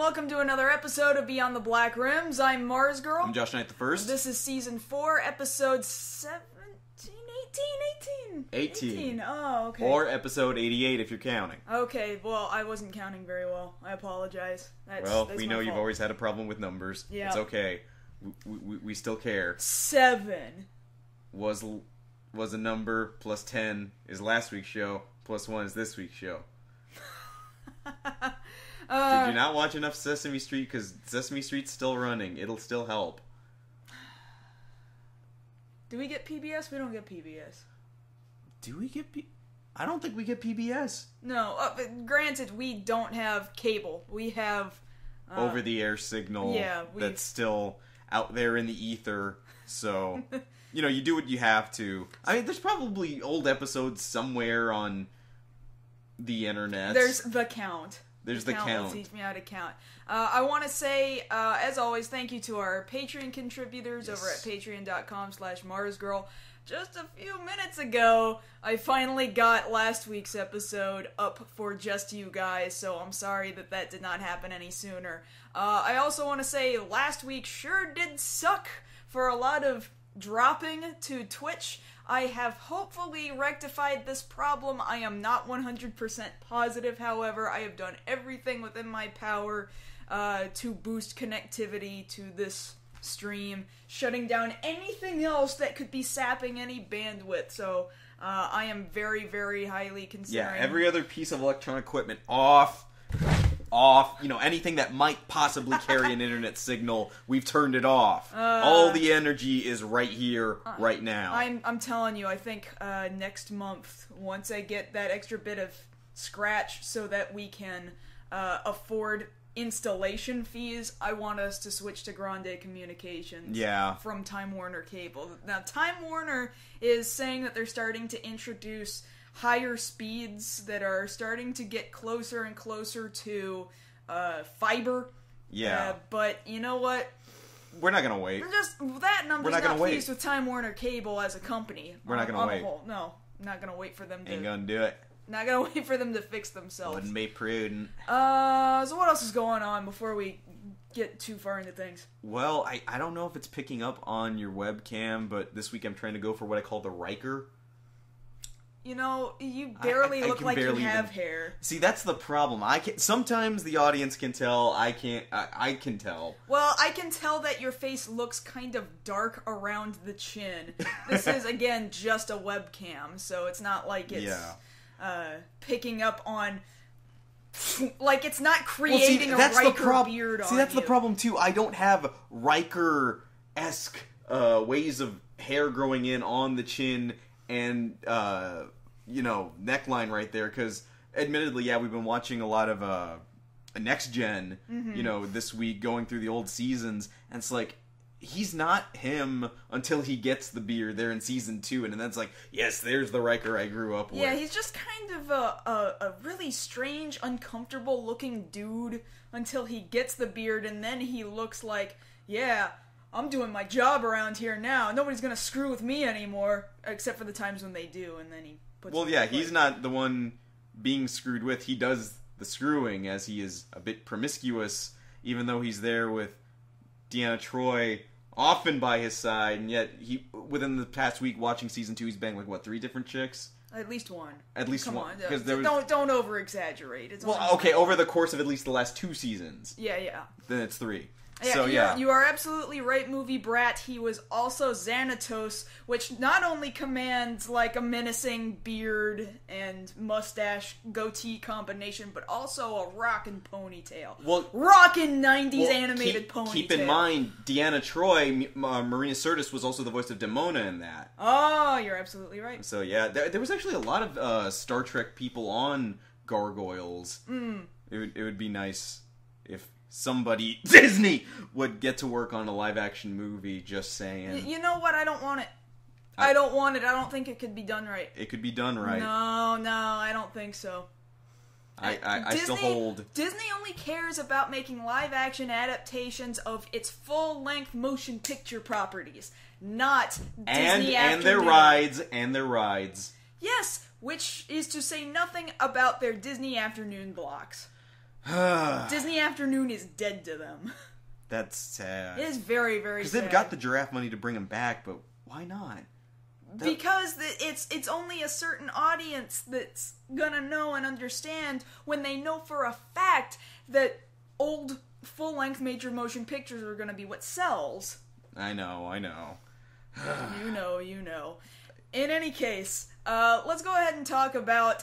welcome to another episode of Beyond the Black Rims. I'm Mars Girl. I'm Josh Knight the First. This is Season 4, Episode 17, 18? Oh, okay. Or Episode 88 if you're counting. Okay, well, I wasn't counting very well. I apologize. That's we know you've always had a problem with numbers. Yeah. It's okay. We still care. 7 was a number, plus 10 is last week's show, plus 1 is this week's show. Did you not watch enough Sesame Street? Because Sesame Street's still running. It'll still help. Do we get PBS? We don't get PBS. Do we get I don't think we get PBS. No, but granted, we don't have cable. We have... over-the-air signal that's still out there in the ether. So, you do what you have to. I mean, there's probably old episodes somewhere on the internet. There's The Count. There's The Count. Teach me how to count. I want to say, as always, thank you to our Patreon contributors over at patreon.com/MarsGirl. Just a few minutes ago, I finally got last week's episode up for just you guys, so I'm sorry that did not happen any sooner. I also want to say, last week sure did suck for a lot of dropping to Twitch. I have hopefully rectified this problem. I am not 100% positive, however. I have done everything within my power to boost connectivity to this stream, shutting down anything else that could be sapping any bandwidth. So I am very, very highly considering... Yeah, every other piece of electronic equipment off, anything that might possibly carry an internet signal, we've turned it off. All the energy is right here, right now. I'm telling you, I think next month, once I get that extra bit of scratch so that we can afford installation fees, I want us to switch to Grande Communications from Time Warner Cable. Now, Time Warner is saying that they're starting to introduce higher speeds that are starting to get closer and closer to fiber. Yeah. But you know what? We're not going to wait. That number's not pleased with Time Warner Cable as a company. We're not going to wait. No, not going to wait for them to... Ain't going to do it. Not going to wait for them to fix themselves. Wouldn't be prudent. So what else is going on before we get too far into things? Well, I don't know if it's picking up on your webcam, but this week I'm trying to go for what I call the Riker. You know, you barely look like you have hair. See, that's the problem. Sometimes the audience can tell. I can't. I can tell. Well, I can tell that your face looks kind of dark around the chin. This is, again, just a webcam, so it's not like it's picking up on... Like, it's not creating a Riker beard on you. See, that's the problem, too. I don't have Riker-esque ways of hair growing in on the chin and, neckline right there, because, admittedly, we've been watching a lot of, Next Gen, this week, going through the old seasons, and it's like, he's not him until he gets the beard there in Season 2, and then it's like, yes, there's the Riker I grew up with. Yeah, he's just kind of a really strange, uncomfortable-looking dude until he gets the beard, and then he looks like, I'm doing my job around here now. Nobody's gonna screw with me anymore, except for the times when they do, and then he puts... Well, he's not the one being screwed with. He does the screwing, as he is a bit promiscuous, even though he's there with Deanna Troi often by his side, and yet within the past week watching Season 2, he's banged 3 different chicks? At least one. At least Come one. on, don't over-exaggerate. Over the course of at least the last 2 seasons. Yeah. Then it's 3. Yeah, you are absolutely right, Movie Brat. He was also Xanatos, which not only commands like a menacing beard and mustache goatee combination, but also a rockin' ponytail. Rockin' 90s animated ponytail. Keep in mind, Deanna Troi, Marina Sirtis, was also the voice of Demona in that. Oh, you're absolutely right. So there was actually a lot of Star Trek people on Gargoyles. It would be nice if somebody, Disney, would get to work on a live-action movie, just saying. You know what? I don't want it. I don't want it. I don't think it could be done right. It could be done right. No, I don't think so. I still hold... Disney only cares about making live-action adaptations of its full-length motion picture properties, not Disney and their rides. Yes, which is to say nothing about their Disney afternoon blocks. Disney Afternoon is dead to them. That's sad. It is very, very sad. Because they've got the giraffe money to bring him back, but why not? Because it's only a certain audience that's gonna know and understand when they know for a fact that old full-length major motion pictures are gonna be what sells. I know. You know. In any case, let's go ahead and talk about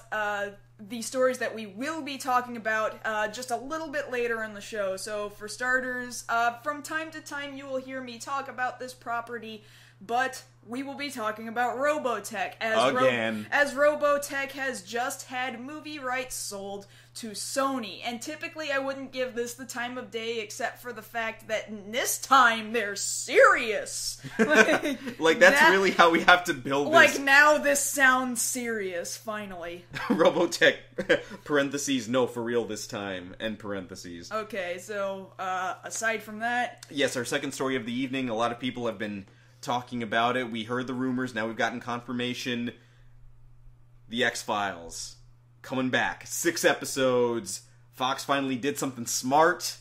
the stories that we will be talking about just a little bit later in the show. So, for starters, from time to time you will hear me talk about this property, but we will be talking about Robotech, as Robotech has just had movie rights sold to Sony. And typically I wouldn't give this the time of day except for the fact that this time they're serious. Like that's really how we have to build this. Like now this sounds serious, finally. Robotech, parentheses, no, for real this time, end parentheses. Okay, so, aside from that... Yes, our second story of the evening, a lot of people have been talking about it. We heard the rumors, now we've gotten confirmation. The X-Files. Coming back. 6 episodes. Fox finally did something smart.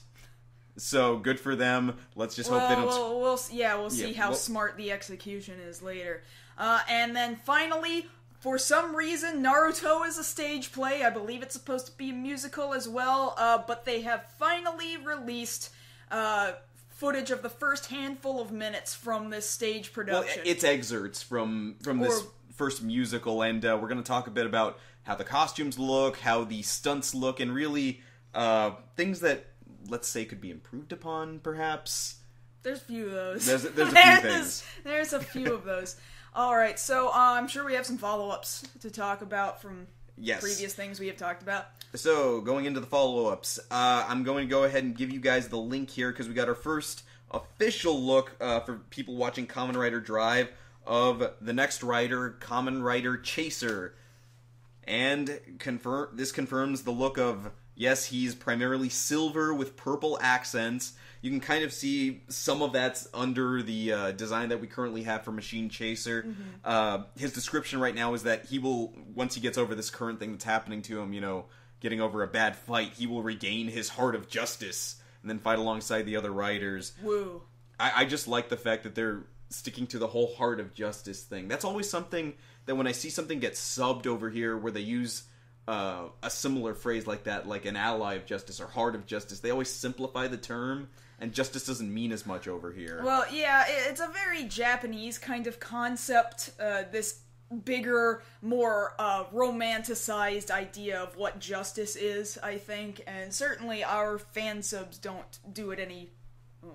So, good for them. Let's just hope they don't... We'll see how smart the execution is later. And then finally, for some reason, Naruto is a stage play. I believe it's supposed to be a musical as well. But they have finally released... footage of the first handful of minutes from this stage production. Well, it's excerpts from this first musical, and we're going to talk a bit about how the costumes look, how the stunts look, and really things that, let's say, could be improved upon, perhaps. There's a few of those. There's a few things. There's a few of those. Alright, so I'm sure we have some follow-ups to talk about from previous things we have talked about. So, going into the follow-ups, I'm going to go ahead and give you guys the link here, because we got our first official look for people watching Kamen Rider Drive of the next rider, Kamen Rider Chaser. And this confirms the look of, yes, he's primarily silver with purple accents. You can kind of see some of that's under the design that we currently have for Machine Chaser. Mm-hmm. His description right now is that he will, once he gets over this current thing that's happening to him, getting over a bad fight, he will regain his heart of justice and then fight alongside the other riders. Woo. I just like the fact that they're sticking to the whole heart of justice thing. That's always something that when I see something get subbed over here where they use a similar phrase like that, like an ally of justice or heart of justice, they always simplify the term, and justice doesn't mean as much over here. Well, yeah, it's a very Japanese kind of concept, this bigger, more romanticized idea of what justice is, I think, and certainly our fan subs don't do it any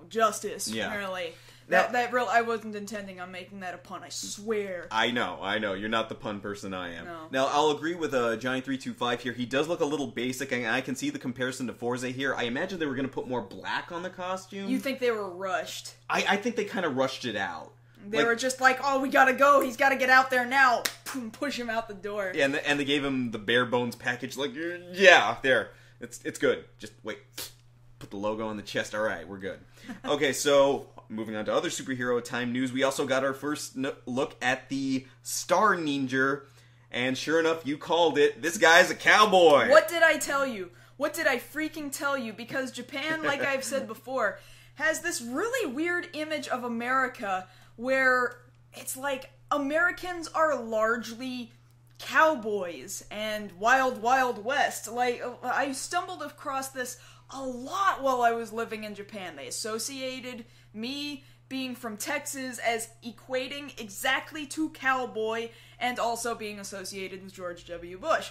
justice, really. I wasn't intending on making that a pun, I swear. I know. You're not the pun person I am. No. Now, I'll agree with Johnny325 here. He does look a little basic, and I can see the comparison to Forza here. I imagine they were going to put more black on the costume. You think they were rushed? I think they kind of rushed it out. They were just like, oh, we gotta go, he's gotta get out there now. Push him out the door. Yeah, and they gave him the bare bones package, like, yeah, there. It's good. Just wait. Put the logo on the chest. Alright, we're good. Okay, so, moving on to other superhero time news, we also got our first look at the Star Ninja, and sure enough, you called it. This guy's a cowboy! What did I tell you? What did I freaking tell you? Because Japan, like I've said before, has this really weird image of America where it's like Americans are largely cowboys and wild, wild west. Like, I stumbled across this a lot while I was living in Japan. They associated me being from Texas as equating exactly to cowboy and also being associated with George W. Bush.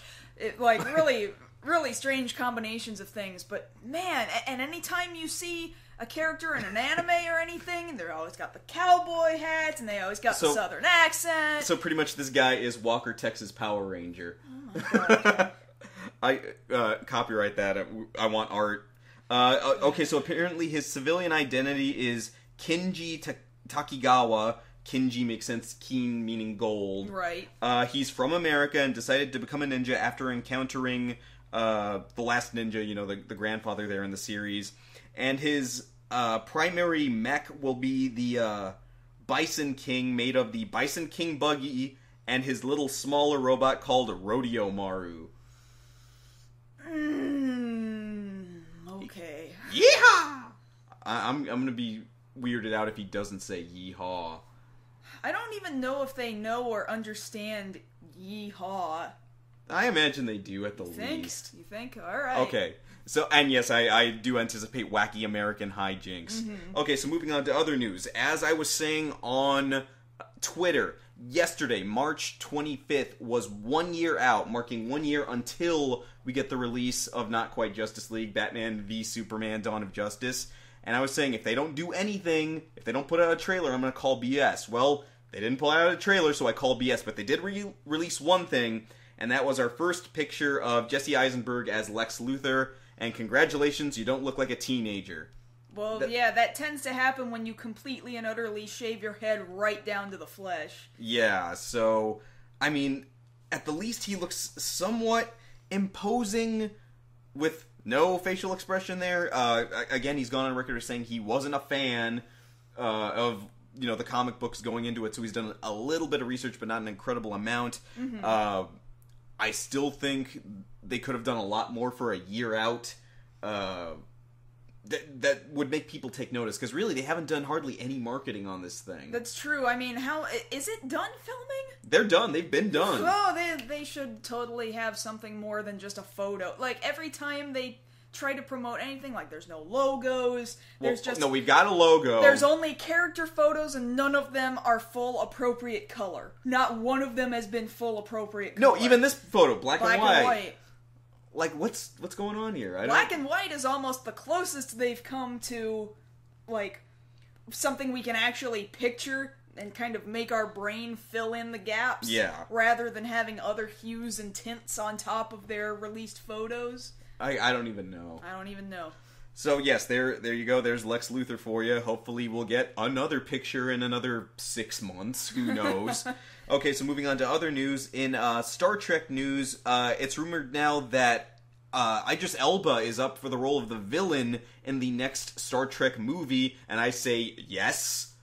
Really strange combinations of things, but man, and anytime you see a character in an anime or anything, they're always got the cowboy hats, and they always got the southern accent. So pretty much this guy is Walker, Texas Power Ranger. Oh my god. I copyright that. I want art. Okay, so apparently his civilian identity is Kinji Takigawa. Kinji makes sense, keen meaning gold. Right. He's from America and decided to become a ninja after encountering the last ninja, the grandfather there in the series. And his primary mech will be the Bison King, made of the Bison King buggy, and his little smaller robot called Rodeo Maru. I'm gonna be weirded out if he doesn't say yeehaw. I don't even know if they know or understand yeehaw. I imagine they do at the least. You think? Alright. Okay. So, and yes, I do anticipate wacky American hijinks. Mm-hmm. Okay, so moving on to other news. As I was saying on Twitter, yesterday, March 25th, was 1 year out, marking 1 year until we get the release of Not Quite Justice League, Batman v Superman, Dawn of Justice. And I was saying, if they don't do anything, if they don't put out a trailer, I'm going to call BS. Well, they didn't pull out a trailer, so I call BS, but they did release one thing, and that was our first picture of Jesse Eisenberg as Lex Luthor, and congratulations, you don't look like a teenager. Well, that tends to happen when you completely and utterly shave your head right down to the flesh. Yeah, so, I mean, at the least he looks somewhat imposing with no facial expression there. Again, he's gone on record as saying he wasn't a fan of, the comic books going into it, so he's done a little bit of research, but not an incredible amount. Mm-hmm. I still think they could have done a lot more for a year out. That would make people take notice, because really they haven't done hardly any marketing on this thing. That's true. I mean, how is it done filming? They're done. They've been done. Oh, they should totally have something more than just a photo. Like, every time they try to promote anything, like, there's no logos, No, we've got a logo. There's only character photos, and none of them are full appropriate color. Not one of them has been full appropriate color. No, even this photo, black and white. And white. Like, what's going on here? Black and white is almost the closest they've come to, like, something we can actually picture and kind of make our brain fill in the gaps. Yeah. Rather than having other hues and tints on top of their released photos. I don't even know. I don't even know. So, yes, there you go. There's Lex Luthor for you. Hopefully we'll get another picture in another 6 months. Who knows? Okay, so moving on to other news. In Star Trek news, it's rumored now that Idris Elba is up for the role of the villain in the next Star Trek movie, and I say yes.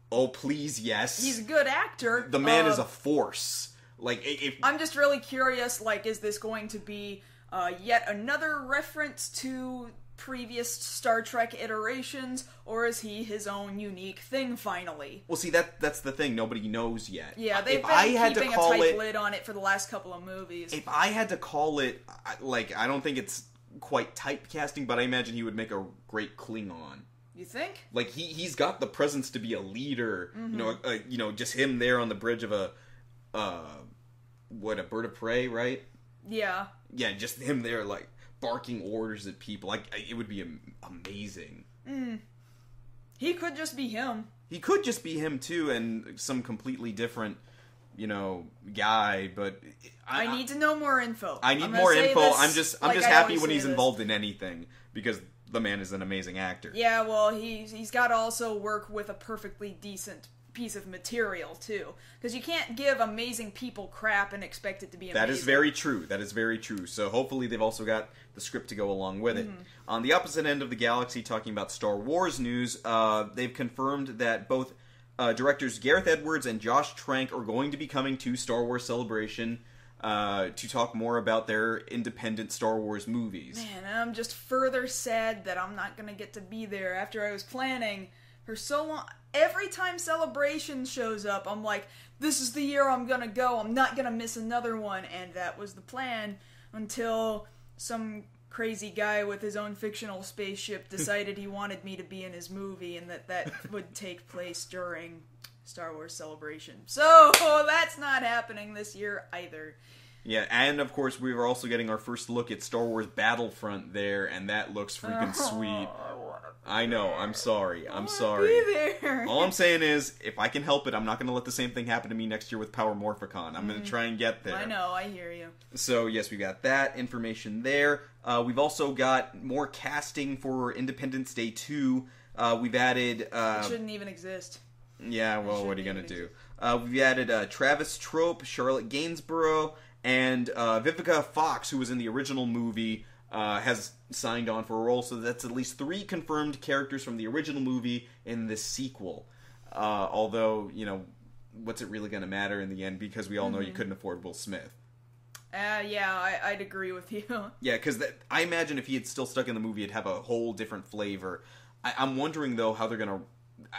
Oh, please, yes. He's a good actor. The man is a force. Like, I'm just really curious, like, is this going to be yet another reference to previous Star Trek iterations, or is he his own unique thing finally? Well, see, that's the thing. Nobody knows yet. Yeah, they've been keeping a tight lid on it for the last couple of movies. If I had to call it, like, I don't think it's quite typecasting, but I imagine he would make a great Klingon. You think? Like, he's got the presence to be a leader. Mm-hmm. Just him there on the bridge of a bird of prey, right? Yeah. Yeah, just him there, like, barking orders at people. Like, it would be amazing. He could just be him. He could just be him, too, and some completely different, guy, but... I need to know more info. I need more info. I'm just happy when he's this. involved in anything, because the man is an amazing actor. Yeah, well, he's got to also work with a perfectly decent piece of material, too. Because you can't give amazing people crap and expect it to be amazing. That is very true. That is very true. So hopefully they've also got the script to go along with it. On the opposite end of the galaxy, talking about Star Wars news, they've confirmed that both directors Gareth Edwards and Josh Trank are going to be coming to Star Wars Celebration to talk more about their independent Star Wars movies. Man, I'm just further sad that I'm not going to get to be there after I was planning for so long. Every time Celebration shows up, I'm like, this is the year I'm gonna go. I'm not gonna miss another one. And that was the plan until some crazy guy with his own fictional spaceship decided he wanted me to be in his movie and that would take place during Star Wars Celebration. So that's not happening this year either. Yeah, and of course we were also getting our first look at Star Wars Battlefront there, and that looks freaking sweet. I know, I'm sorry. I'm sorry. Be there. All I'm saying is, if I can help it, I'm not going to let the same thing happen to me next year with Power Morphicon. I'm going to try and get there. I know, I hear you. So, yes, we've got that information there. We've also got more casting for Independence Day 2. We've added... it shouldn't even exist. Yeah, well, what are you going to do? We've added Travis Trope, Charlotte Gainsborough, and Vivica Fox, who was in the original movie, has signed on for a role, so that's at least 3 confirmed characters from the original movie in this sequel. Although, what's it really going to matter in the end, because we all know you couldn't afford Will Smith. Yeah, I'd agree with you. Yeah, because I imagine if he had still stuck in the movie, it'd have a whole different flavor. I'm wondering, though, how they're going to...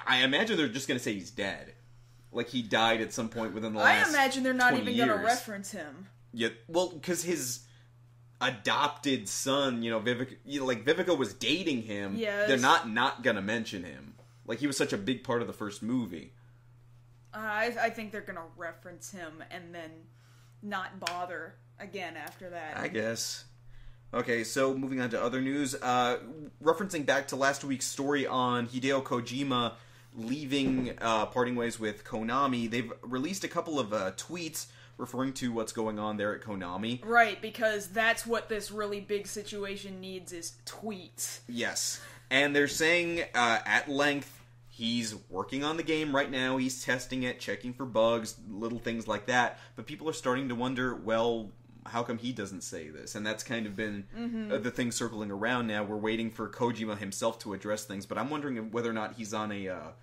I imagine they're just going to say he's dead. Like, he died at some point within the last I imagine they're not even going to reference him. Yeah, well, because his adopted son, Vivica, Vivica was dating him. Yes. They're not going to mention him. Like, he was such a big part of the first movie. I think they're going to reference him and then not bother again after that. I guess. Okay, so moving on to other news. Referencing back to last week's story on Hideo Kojima leaving, parting ways with Konami, they've released a couple of tweets referring to what's going on there at Konami. Right, because that's what this really big situation needs is tweets. Yes. And they're saying, at length, he's working on the game right now, he's testing it, checking for bugs, little things like that, but people are starting to wonder, well, how come he doesn't say this? And that's kind of been the thing circling around now. We're waiting for Kojima himself to address things, but I'm wondering whether or not he's on a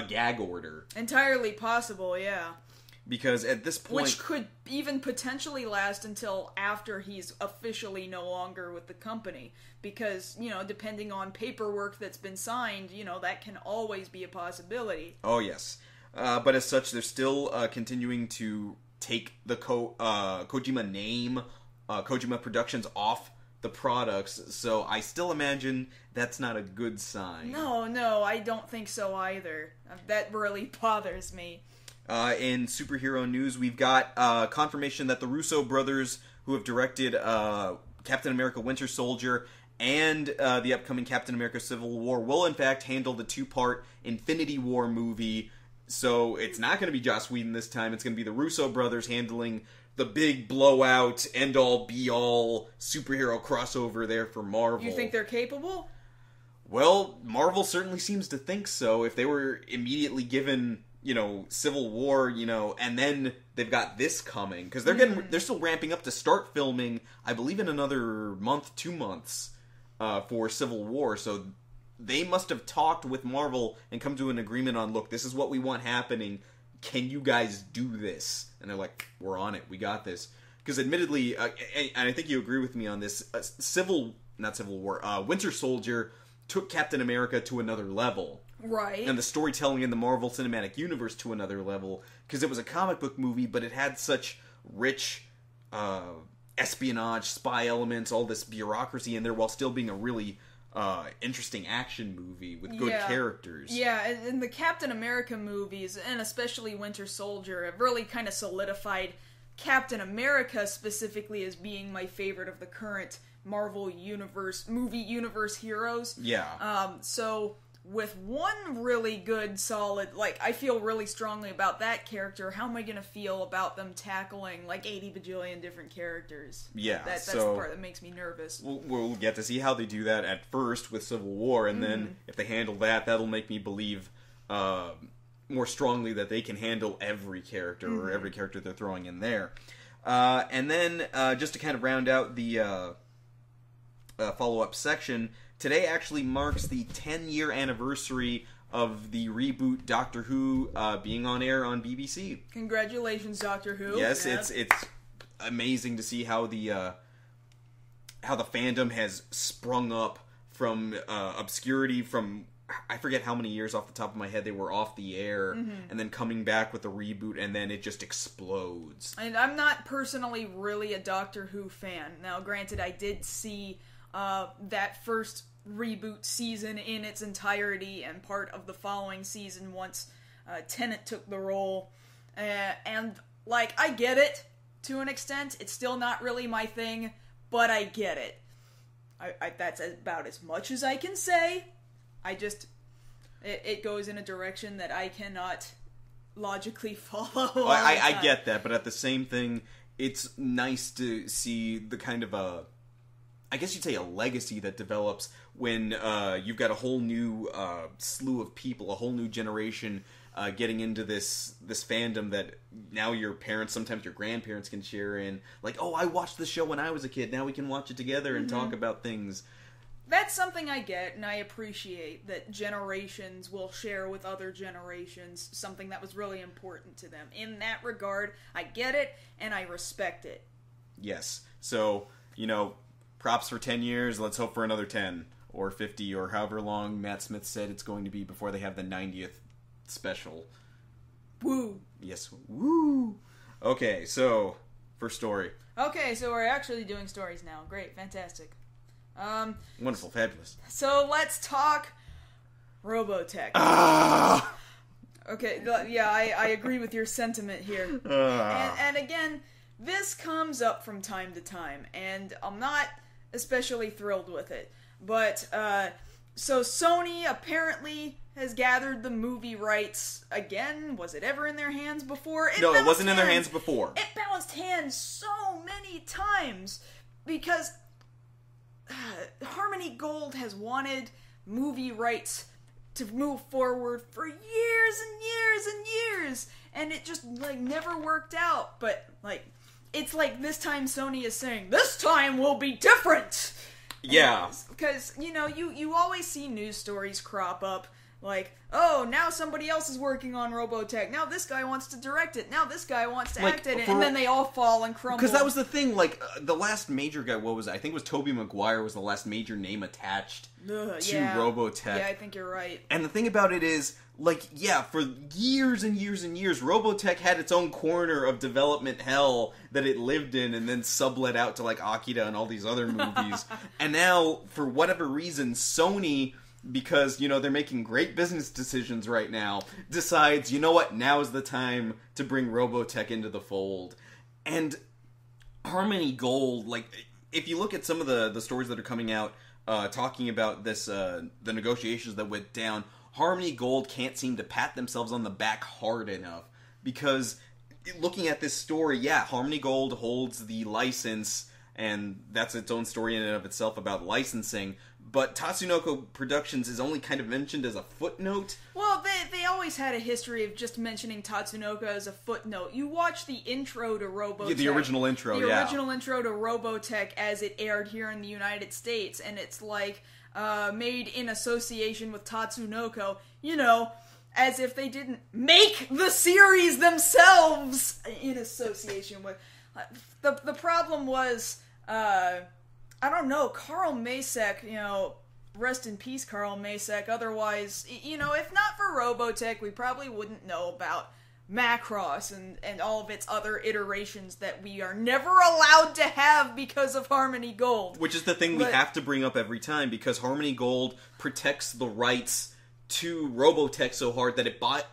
gag order. Entirely possible, yeah. Because at this point... Which could even potentially last until after he's officially no longer with the company. Because, depending on paperwork that's been signed, that can always be a possibility. Oh, yes. But as such, they're still continuing to take the Kojima name, Kojima Productions, off the products. So I still imagine that's not a good sign. No, I don't think so either. That really bothers me. In superhero news, we've got confirmation that the Russo brothers, who have directed Captain America Winter Soldier and the upcoming Captain America Civil War, will in fact handle the two-part Infinity War movie. So it's not going to be Joss Whedon this time. It's going to be the Russo brothers handling the big blowout, end-all, be-all superhero crossover there for Marvel. You think they're capable? Well, Marvel certainly seems to think so. If they were immediately given... Civil War, and then they've got this coming, because they're still ramping up to start filming, I believe in another month, 2 months, for Civil War, so they must have talked with Marvel and come to an agreement on, look, this is what we want happening, can you guys do this? And they're like, we're on it, we got this. Because admittedly, and I think you agree with me on this, Winter Soldier took Captain America to another level. Right. And the storytelling in the Marvel Cinematic Universe to another level, because it was a comic book movie, but it had such rich espionage, spy elements, all this bureaucracy in there, while still being a really interesting action movie with good characters. Yeah, and the Captain America movies, and especially Winter Soldier, have really kind of solidified Captain America specifically as being my favorite of the current Marvel movie universe heroes. Yeah. So... with one really good, solid, I feel really strongly about that character, how am I going to feel about them tackling, 80 bajillion different characters? Yeah, that's the part that makes me nervous. We'll get to see how they do that at first with Civil War, and then if they handle that, that'll make me believe more strongly that they can handle every character, or every character they're throwing in there. And then, just to kind of round out the follow-up section... Today actually marks the 10-year anniversary of the reboot Doctor Who being on air on BBC. Congratulations, Doctor Who. Yes, it's amazing to see how the fandom has sprung up from obscurity, from I forget how many years off the top of my head they were off the air, and then coming back with the reboot, and then it just explodes. And I'm not personally really a Doctor Who fan. Now, granted, I did see... that first reboot season in its entirety and part of the following season once Tennant took the role. And, I get it to an extent. It's still not really my thing, but I get it. That's about as much as I can say. It goes in a direction that I cannot logically follow. Well, I get that, but at the same thing, it's nice to see the kind of I guess you'd say a legacy that develops when you've got a whole new slew of people, a whole new generation getting into this fandom that now your parents, sometimes your grandparents can share in. Oh, I watched the show when I was a kid, now we can watch it together and talk about things. That's something I get, and I appreciate that generations will share with other generations something that was really important to them. In that regard, I get it, and I respect it. Yes. So, props for 10 years, let's hope for another 10. or 50 or however long Matt Smith said it's going to be before they have the 90th special. Woo! Yes, woo! Okay, so, first story. Okay, so we're actually doing stories now. Great, fantastic. Wonderful, fabulous. So let's talk Robotech. Ah! Okay, yeah, I agree with your sentiment here. And again, this comes up from time to time, and I'm not especially thrilled with it. But, so Sony apparently has gathered the movie rights again. Was it ever in their hands before? No, it wasn't in their hands before. It bounced hands so many times because Harmony Gold has wanted movie rights to move forward for years and years and years, and it just like never worked out. But like, it's like this time Sony is saying, this time will be different. Yeah, because you know you always see news stories crop up like, oh, now somebody else is working on Robotech. Now this guy wants to direct it. Now this guy wants to act in it, and then they all fall and crumble. Because that was the thing. Like the last major guy, what was it? I think it was Tobey Maguire was the last major name attached to Robotech. Yeah, I think you're right. And the thing about it is, like, yeah, for years and years and years, Robotech had its own corner of development hell that it lived in and then sublet out to, like, Akira and all these other movies. And now, for whatever reason, Sony, because, you know, they're making great business decisions right now, decides, you know what, now is the time to bring Robotech into the fold. And Harmony Gold, like, if you look at some of the stories that are coming out, talking about this, the negotiations that went down, Harmony Gold can't seem to pat themselves on the back hard enough. Because, looking at this story, yeah, Harmony Gold holds the license, and that's its own story in and of itself about licensing, but Tatsunoko Productions is only kind of mentioned as a footnote. Well, they always had a history of just mentioning Tatsunoko as a footnote. You watch the intro to Robotech. Yeah, the original intro, The original intro to Robotech as it aired here in the United States, and it's like, made in association with Tatsunoko, you know, as if they didn't make the series themselves in association with... The problem was, I don't know, Carl Macek, you know, rest in peace, Carl Macek. Otherwise, you know, if not for Robotech, we probably wouldn't know about Macross and all of its other iterations that we are never allowed to have because of Harmony Gold. Which is the thing we have to bring up every time, because Harmony Gold protects the rights to Robotech so hard that it bought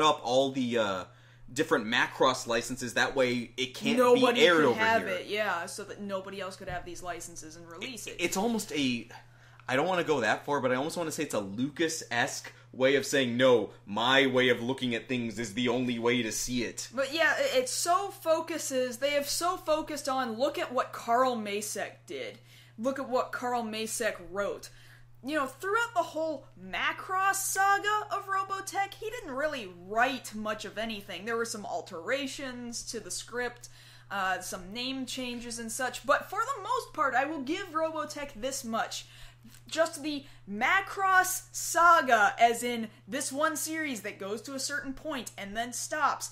up all the different Macross licenses. That way it can't be aired over here. Nobody could have it, yeah, so that nobody else could have these licenses and release it. It's almost a... I don't want to go that far, but I almost want to say it's a Lucas-esque way of saying, no, my way of looking at things is the only way to see it. But yeah, it so focuses, they have so focused on, look at what Carl Macek did. Look at what Carl Macek wrote. You know, throughout the whole Macross saga of Robotech, he didn't really write much of anything. There were some alterations to the script, some name changes and such, but for the most part, I will give Robotech this much. Just the Macross saga, as in this one series that goes to a certain point and then stops,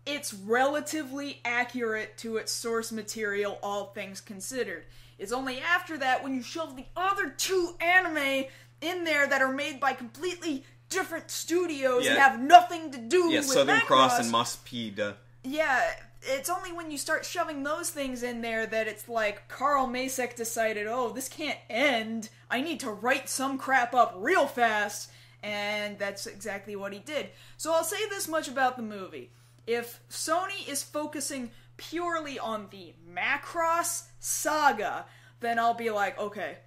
it's relatively accurate to its source material, all things considered. It's only after that, when you shove the other two anime in there that are made by completely different studios and have nothing to do with Southern Macross, Cross and Mospida. Yeah, it's only when you start shoving those things in there that it's like Carl Macek decided, oh, this can't end. I need to write some crap up real fast. And that's exactly what he did. So I'll say this much about the movie. If Sony is focusing purely on the Macross saga, then I'll be like, okay,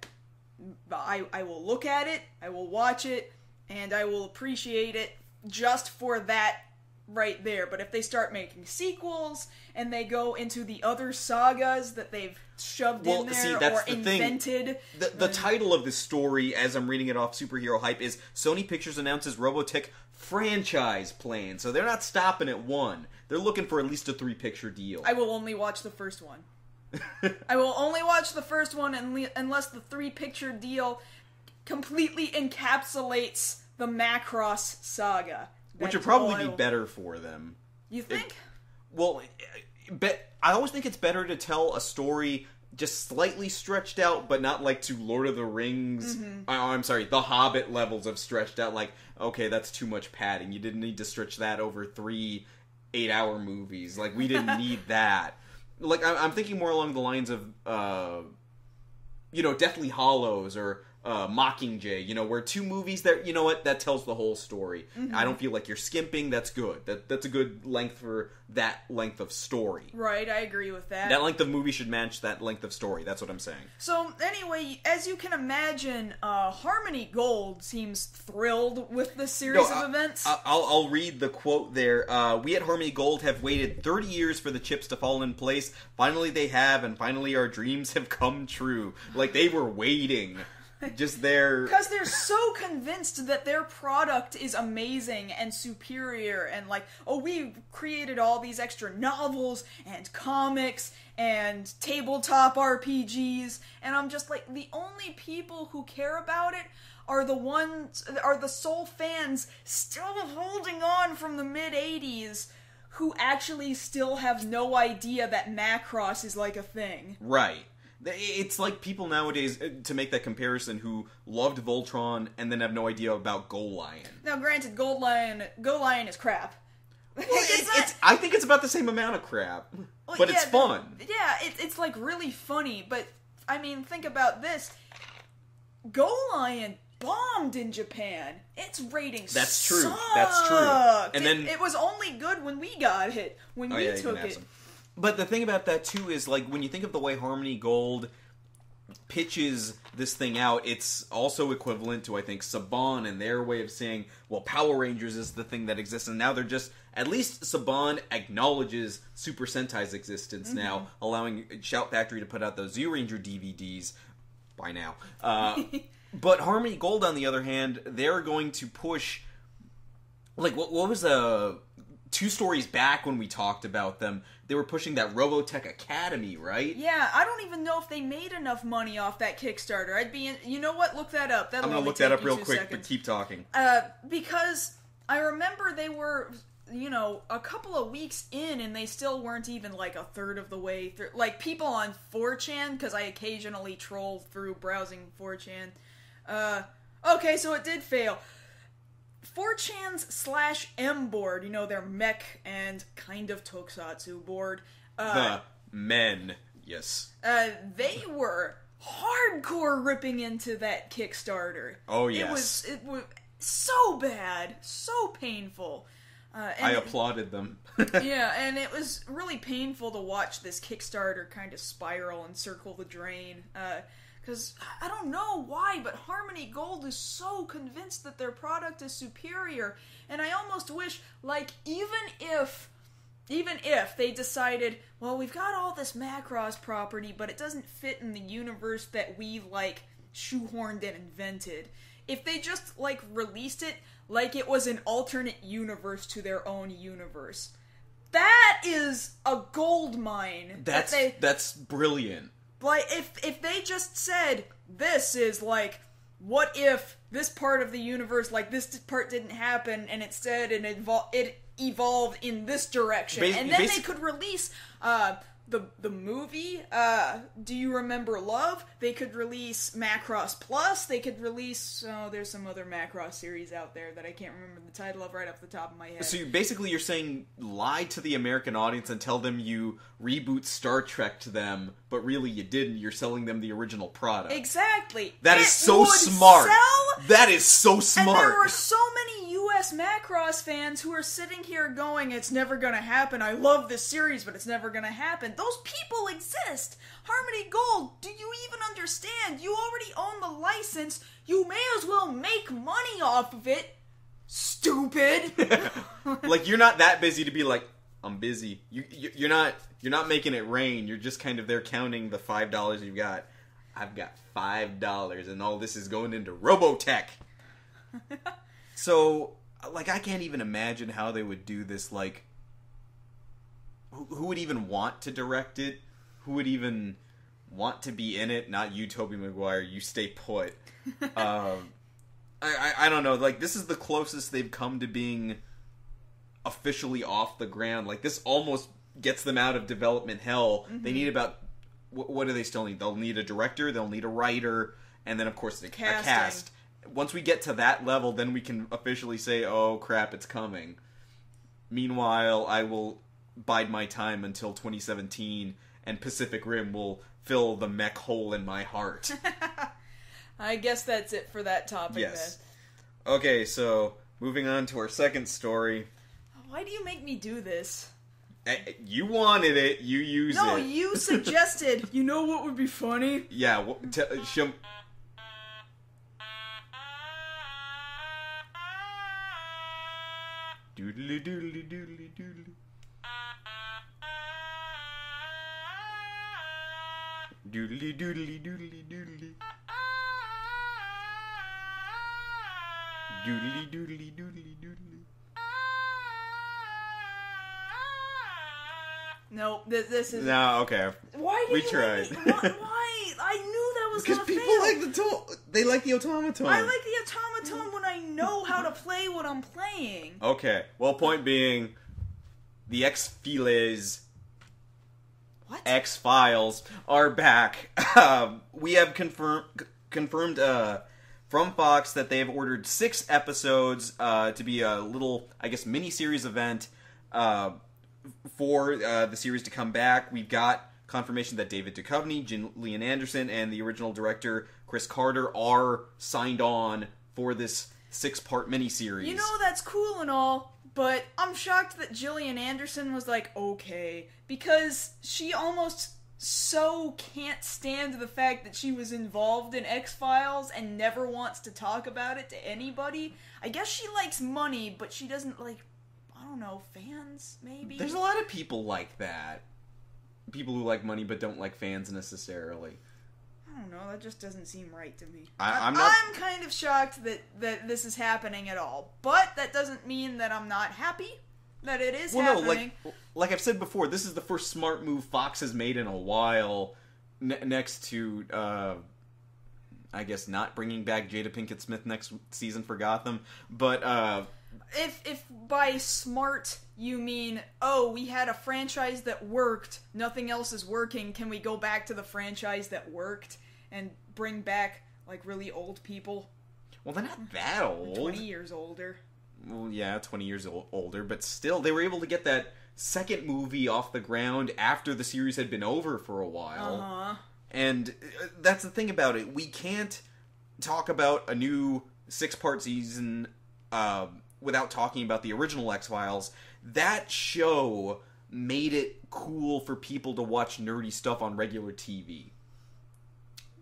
I will look at it, I will watch it, and I will appreciate it just for that right there. But if they start making sequels and they go into the other sagas that they've shoved in there or invented... The title of this story, as I'm reading it off Superhero Hype, is Sony Pictures announces Robotech franchise plan. So they're not stopping at one. They're looking for at least a 3-picture deal. I will only watch the first one. I will only watch the first one unless the 3-picture deal completely encapsulates the Macross saga. Which would probably be better for them. You think? I always think it's better to tell a story just slightly stretched out, but not like to Lord of the Rings. I'm sorry, The Hobbit levels of stretched out. Like, okay, that's too much padding. You didn't need to stretch that over 3 8-hour movies. Like, we didn't need that. Like, I'm thinking more along the lines of, Deathly Hallows or Mockingjay, where 2 movies that, that tells the whole story. I don't feel like you're skimping. That's good. That's a good length for that length of story. Right, I agree with that. That length of movie should match that length of story. That's what I'm saying. So, anyway, as you can imagine, Harmony Gold seems thrilled with this series of events. I'll read the quote there. We at Harmony Gold have waited 30 years for the chips to fall in place. Finally they have, and finally our dreams have come true. Like, they were waiting. Just there. Because they're so convinced that their product is amazing and superior, and like, oh, we created all these extra novels and comics and tabletop RPGs, and I'm just like, the only people who care about it are the sole fans still holding on from the mid-'80s who actually still have no idea that Macross is like a thing. Right. It's like people nowadays, to make that comparison, who loved Voltron and then have no idea about Go Lion. Now, granted, Go Lion is crap. Well, I think it's about the same amount of crap, but it's fun. Yeah, it's like really funny, but I mean, think about this. Go Lion bombed in Japan. Its ratings That's true. Sucked. That's true. And then it was only good when we got it, when we took it. But the thing about that, too, is, like, when you think of the way Harmony Gold pitches this thing out, it's also equivalent to, I think, Saban and their way of saying, well, Power Rangers is the thing that exists, and now they're just, at least Saban acknowledges Super Sentai's existence now, allowing Shout Factory to put out those Zyuranger DVDs by now. But Harmony Gold, on the other hand, they're going to push, like, what was 2 stories back when we talked about them, they were pushing that Robotech Academy, right? Yeah, I don't even know if they made enough money off that Kickstarter. You know what? Look that up. I'm going to look that up real quick, but keep talking. Because I remember they were, a couple of weeks in, and they still weren't even like a third of the way through. Like, people on 4chan, because I occasionally troll through browsing 4chan. Okay, so it did fail. 4chan's /M board, their mech and kind of tokusatsu board. The men, yes. They were hardcore ripping into that Kickstarter. Oh, yes. It was so bad, so painful. I applauded them. Yeah, and it was really painful to watch this Kickstarter kind of spiral and circle the drain. Because, I don't know why, but Harmony Gold is so convinced that their product is superior, and I almost wish, like, even if they decided, well, we've got all this Macross property, but it doesn't fit in the universe that we, like, shoehorned and invented. If they just, like, released it like it was an alternate universe to their own universe. That is a gold mine. That's brilliant. Like, if they just said, this is, like, what if this part of the universe, like, this part didn't happen, and instead it evolved in this direction. And then they could release, the movie, Do You Remember Love? They could release Macross Plus. They could release, there's some other Macross series out there that I can't remember the title of right off the top of my head. So you're saying lie to the American audience and tell them you reboot Star Trek to them, but really you didn't. You're selling them the original product. Exactly. That is so smart. That is so smart. And there were so many US Macross fans who are sitting here going, it's never gonna happen. I love this series, but it's never gonna happen. Those people exist. Harmony Gold, do you even understand? You already own the license. You may as well make money off of it. Stupid. Like, you're not that busy to be like, I'm busy. You're not making it rain. You're just kind of there counting the $5 you've got. I've got $5, and all this is going into Robotech. So, like, I can't even imagine how they would do this. Like, who would even want to direct it? Who would even want to be in it? Not you, Tobey Maguire. You stay put. I don't know. Like, this is the closest they've come to being officially off the ground. Like, this almost gets them out of development hell. Mm-hmm. They need about what do they still need? They'll need a director, they'll need a writer, and then of course a Casting. cast. Once we get to that level, then we can officially say, oh crap, it's coming. Meanwhile, I will bide my time until 2017, and Pacific Rim will fill the mech hole in my heart. I guess that's it for that topic, Yes. then. Okay, so moving on to our second story. Why do you make me do this? You wanted it, you use it. No, you suggested. You know what would be funny? Yeah, doodly doodly doodly doodly. Doodly doodly doodly doodly. Doodly doodly doodly doodly. No, this is... No, okay. Why did We you tried. Make me... Why? I knew that was Because gonna people fail. like they like the automaton. I like the automaton when I know how to play what I'm playing. Okay, well, point being, the X-Files... What? X-Files are back. We have confirmed from Fox that they have ordered 6 episodes to be a little, I guess, mini-series event for the series to come back. We've got confirmation that David Duchovny, Gillian Anderson, and the original director, Chris Carter, are signed on for this 6-part miniseries. You know, that's cool and all, but I'm shocked that Gillian Anderson was like, okay, because she almost so can't stand the fact that she was involved in X-Files and never wants to talk about it to anybody. I guess she likes money, but she doesn't like, I don't know, fans, maybe? There's a lot of people like that. People who like money but don't like fans necessarily. I don't know, that just doesn't seem right to me. I'm kind of shocked that this is happening at all, but that doesn't mean that I'm not happy that it is happening. No, like I've said before, this is the first smart move Fox has made in a while, next to, I guess, not bringing back Jada Pinkett Smith next season for Gotham, but, If by smart you mean, oh, we had a franchise that worked, nothing else is working, can we go back to the franchise that worked and bring back, like, really old people? Well, they're not that old. 20 years older. Well, yeah, 20 years older, but still, they were able to get that second movie off the ground after the series had been over for a while. Uh-huh. And that's the thing about it. We can't talk about a new 6-part season without talking about the original X-Files. That show made it cool for people to watch nerdy stuff on regular TV.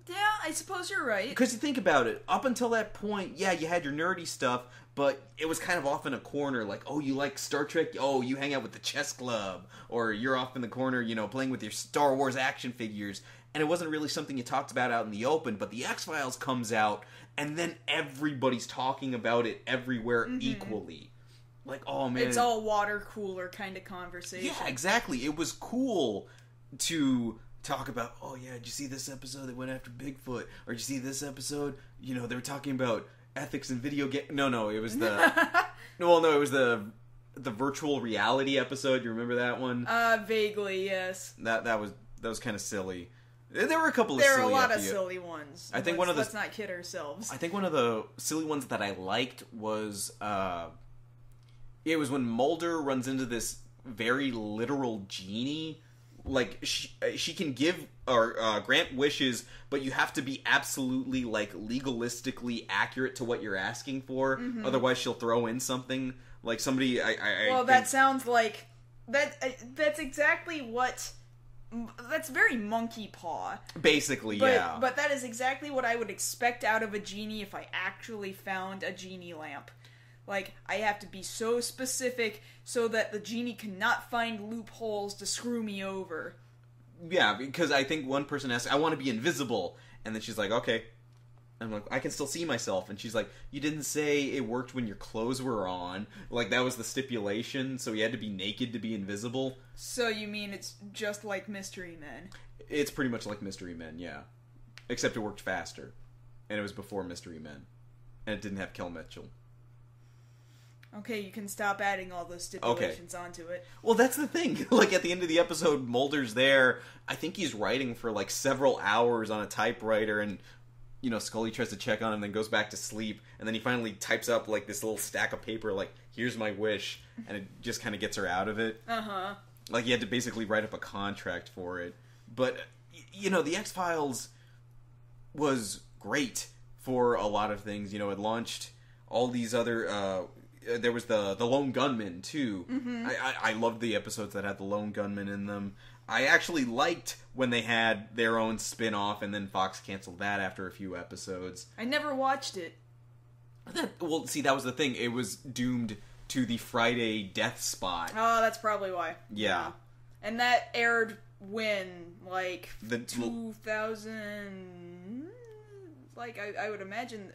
Yeah, I suppose you're right. Because you think about it, up until that point, yeah, you had your nerdy stuff, but it was kind of off in a corner, like, oh, you like Star Trek? Oh, you hang out with the chess club. Or you're off in the corner, you know, playing with your Star Wars action figures. And it wasn't really something you talked about out in the open, but the X-Files comes out, and then everybody's talking about it everywhere equally. Like, oh man. It's all water cooler kind of conversation. Yeah, exactly. It was cool to talk about, oh yeah, did you see this episode that went after Bigfoot? Or did you see this episode? You know, they were talking about ethics in video game. No, it was the... it was the virtual reality episode. You remember that one? Vaguely, yes. That was kind of silly. There were a couple of There are silly a lot of silly ones. I think let's not kid ourselves. I think one of the silly ones that I liked was it was when Mulder runs into this very literal genie. Like she can give or grant wishes, but you have to be absolutely like legalistically accurate to what you're asking for. Otherwise, she'll throw in something like somebody. That sounds like that. That's exactly what. That's very monkey paw. Basically, yeah. But that is exactly what I would expect out of a genie if I actually found a genie lamp. Like, I have to be so specific so that the genie cannot find loopholes to screw me over. Yeah, because I think one person asked, I want to be invisible. And then she's like, okay. I'm like, I can still see myself. And she's like, you didn't say it worked when your clothes were on. Like, that was the stipulation, so you had to be naked to be invisible. So you mean it's just like Mystery Men? It's pretty much like Mystery Men, yeah. Except it worked faster. And it was before Mystery Men. And it didn't have Kel Mitchell. Okay, you can stop adding all those stipulations onto it. Well, that's the thing. Like, at the end of the episode, Mulder's there. I think he's writing for, like, several hours on a typewriter, and, you know, Scully tries to check on him, then goes back to sleep, and then he finally types up, like, this little stack of paper, like, here's my wish, and it just kind of gets her out of it. Uh-huh. Like, he had to basically write up a contract for it. But, you know, the X-Files was great for a lot of things. You know, it launched all these other... there was the Lone Gunman, too. Mm-hmm. I loved the episodes that had the Lone Gunman in them. I actually liked when they had their own spin-off, and then Fox canceled that after a few episodes. I never watched it. Well, see, that was the thing. It was doomed to the Friday death spot. Oh, that's probably why. Yeah. And that aired when? Like, The 2000... Like, I would imagine...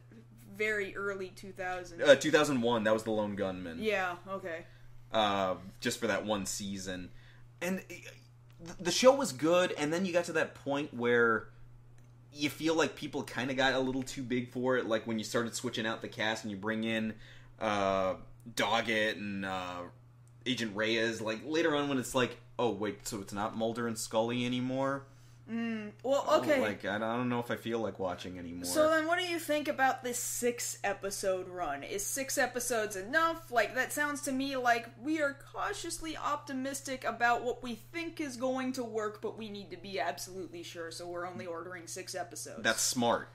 very early 2000. 2001, that was the Lone Gunman. Yeah, okay. Just for that one season. And the show was good, and then you got to that point where you feel like people kind of got a little too big for it, like when you started switching out the cast and you bring in Doggett and Agent Reyes, like later on when it's like, oh wait, so it's not Mulder and Scully anymore? Well, okay. Like, I don't know if I feel like watching anymore. So then what do you think about this 6-episode run? Is 6 episodes enough? Like, that sounds to me like we are cautiously optimistic about what we think is going to work, but we need to be absolutely sure, so we're only ordering 6 episodes. That's smart.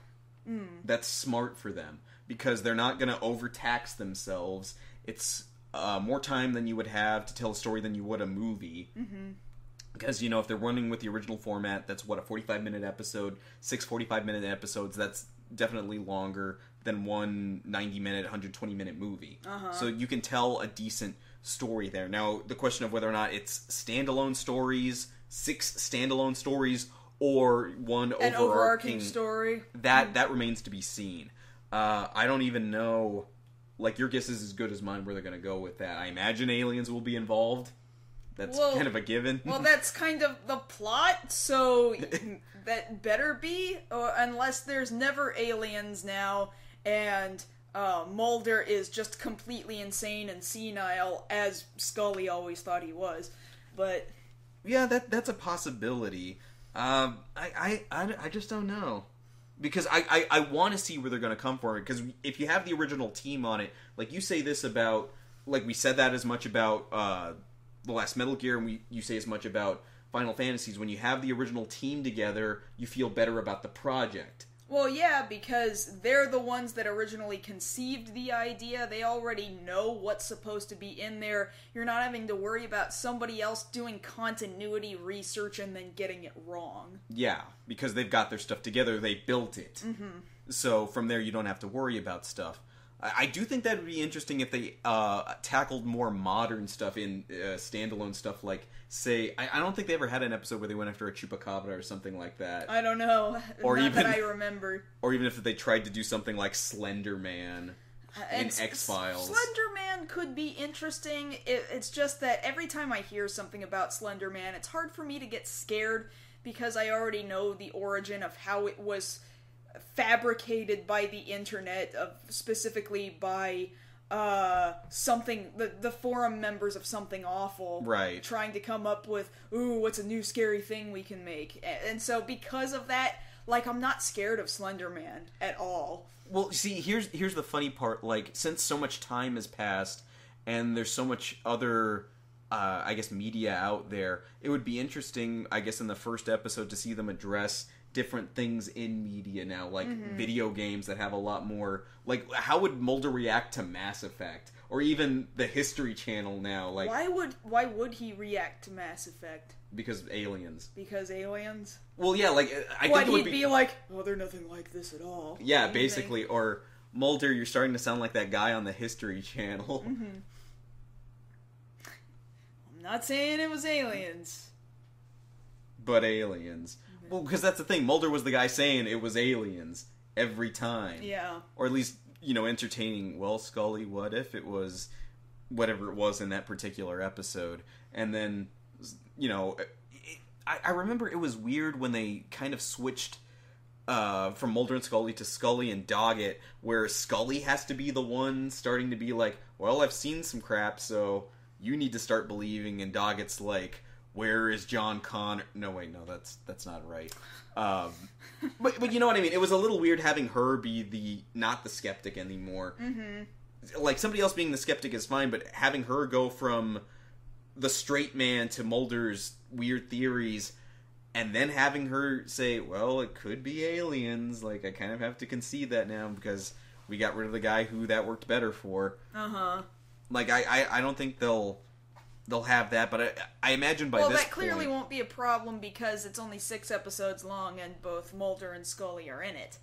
That's smart for them, because they're not going to overtax themselves. It's more time than you would have to tell a story than you would a movie. Mm-hmm. Because, you know, if they're running with the original format, that's, what, a 45-minute episode? 6 45-minute episodes, that's definitely longer than one 90-minute, 120-minute movie. Uh-huh. So you can tell a decent story there. Now, the question of whether or not it's standalone stories, 6 standalone stories, or one an overarching story, that remains to be seen. I don't even know... Like, your guess is as good as mine where they're going to go with that. I imagine aliens will be involved. That's kind of a given. Well, that's kind of the plot, so that better be, unless there's never aliens now, and Mulder is just completely insane and senile, as Scully always thought he was. But yeah, that's a possibility. I just don't know. Because I want to see where they're going to come from. Because if you have the original team on it, like you say this about, like we said that as much about the last Metal Gear, and you say as much about Final Fantasies. When you have the original team together, you feel better about the project. Well, yeah, because they're the ones that originally conceived the idea. They already know what's supposed to be in there. You're not having to worry about somebody else doing continuity research and then getting it wrong. Yeah, because they've got their stuff together. They built it. Mm-hmm. So from there, you don't have to worry about stuff. I do think that would be interesting if they tackled more modern stuff in standalone stuff, like, say, I don't think they ever had an episode where they went after a chupacabra or something like that. I don't know. Or Not even, that I remember. Or even if they tried to do something like Slender Man in X-Files. Slender Man could be interesting. It's just that every time I hear something about Slender Man, it's hard for me to get scared because I already know the origin of how it was fabricated by the internet, specifically by something, the forum members of Something Awful, right, trying to come up with, ooh, what's a new scary thing we can make. And so because of that, like, I'm not scared of Slender Man at all. Well, see, here's the funny part. Like, since so much time has passed and there's so much other I guess media out there, it would be interesting, I guess, in the first episode to see them address different things in media now, like video games that have a lot more, like, how would Mulder react to Mass Effect, or even the History Channel now? Like, why would he react to Mass Effect? Because aliens. Because aliens? Well, yeah, like, I think it would be like, oh, they're nothing like this at all. Yeah, basically, or Mulder, you're starting to sound like that guy on the History Channel. I'm not saying it was aliens. But aliens. Well, because that's the thing. Mulder was the guy saying it was aliens every time. Yeah. Or at least, you know, entertaining, well, Scully, what if it was whatever it was in that particular episode? And then, you know, I remember it was weird when they kind of switched from Mulder and Scully to Scully and Doggett, where Scully has to be the one starting to be like, well, I've seen some crap, so you need to start believing, and Doggett's like, where is John Connor? No, wait, no, that's not right. But you know what I mean? It was a little weird having her be not the skeptic anymore. Mm-hmm. Like, somebody else being the skeptic is fine, but having her go from the straight man to Mulder's weird theories, and then having her say, well, it could be aliens. Like, I kind of have to concede that now because we got rid of the guy who that worked better for. Uh-huh. Like, I don't think they'll have that, but I imagine by this point... Well, that clearly won't be a problem because it's only 6 episodes long and both Mulder and Scully are in it.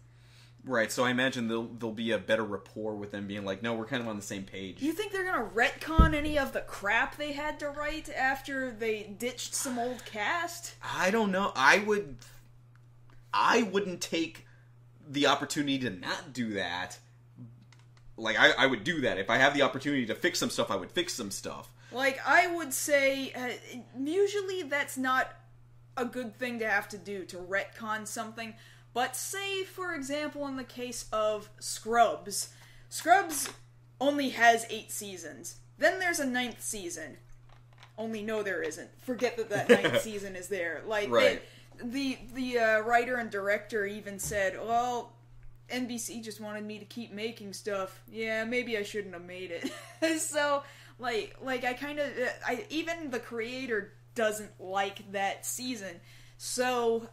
Right, so I imagine there'll be a better rapport with them being like, no, we're kind of on the same page. You think they're gonna retcon any of the crap they had to write after they ditched some old cast? I don't know. I wouldn't take the opportunity to not do that. Like, I would do that. If I have the opportunity to fix some stuff, I would fix some stuff. Like, I would say, usually that's not a good thing to have to do, to retcon something. But say, for example, in the case of Scrubs. Scrubs only has 8 seasons. Then there's a 9th season. Only no, there isn't. Forget that 9th season is there. Like, right. The writer and director even said, well, NBC just wanted me to keep making stuff. Yeah, maybe I shouldn't have made it. So, like I kind of... even the creator doesn't like that season. So,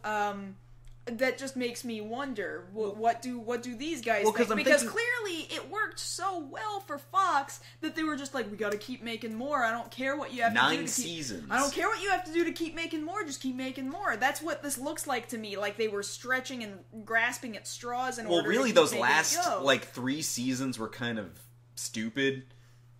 that just makes me wonder, what do these guys think? Because clearly it worked so well for Fox that they were just like, we gotta keep making more. I don't care what you have to do to keep... 9 seasons. I don't care what you have to do to keep making more, just keep making more. That's what this looks like to me. Like they were stretching and grasping at straws in order to keep those making last, it go. like, 3 seasons were kind of stupid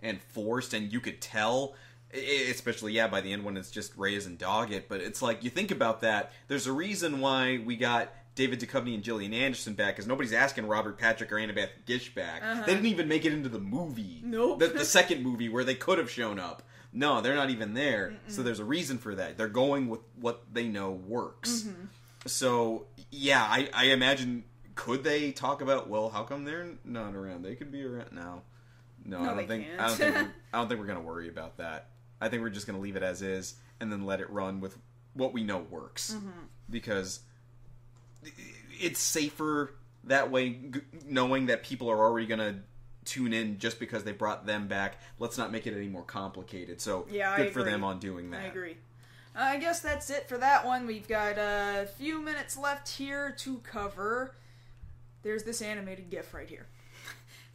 and forced, and you could tell... Especially, by the end when it's just Reyes and Doggett. But it's like, you think about that, there's a reason why we got David Duchovny and Gillian Anderson back, because nobody's asking Robert Patrick or Annabeth Gish back. Uh-huh. They didn't even make it into the movie. Nope. The second movie where they could have shown up. No, they're not even there. Mm-mm. So there's a reason for that. They're going with what they know works. Mm-hmm. So, yeah, I imagine, could they talk about, well, how come they're not around? They could be around. No, I don't think we're going to worry about that. I think we're just going to leave it as is and then let it run with what we know works. Mm-hmm. Because it's safer that way, knowing that people are already going to tune in just because they brought them back. Let's not make it any more complicated. So, good for them on doing that. I agree. I guess that's it for that one. We've got a few minutes left here to cover. There's this animated GIF right here,